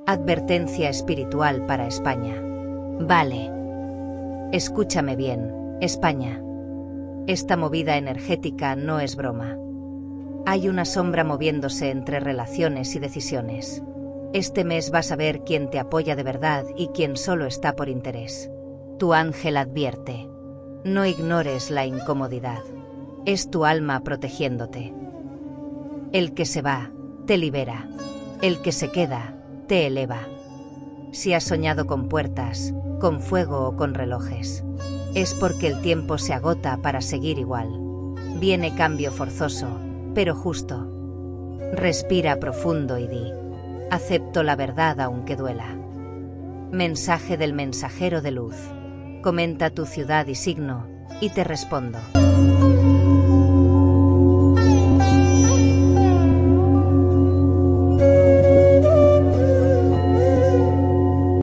Advertencia espiritual para España. Vale. Escúchame bien, España. Esta movida energética no es broma. Hay una sombra moviéndose entre relaciones y decisiones. Este mes vas a ver quién te apoya de verdad y quién solo está por interés. Tu ángel advierte. No ignores la incomodidad. Es tu alma protegiéndote. El que se va, te libera. El que se queda, te eleva. Si has soñado con puertas, con fuego o con relojes, es porque el tiempo se agota para seguir igual. Viene cambio forzoso, pero justo. Respira profundo y di: acepto la verdad aunque duela. Mensaje del mensajero de luz. Comenta tu ciudad y signo, y te respondo.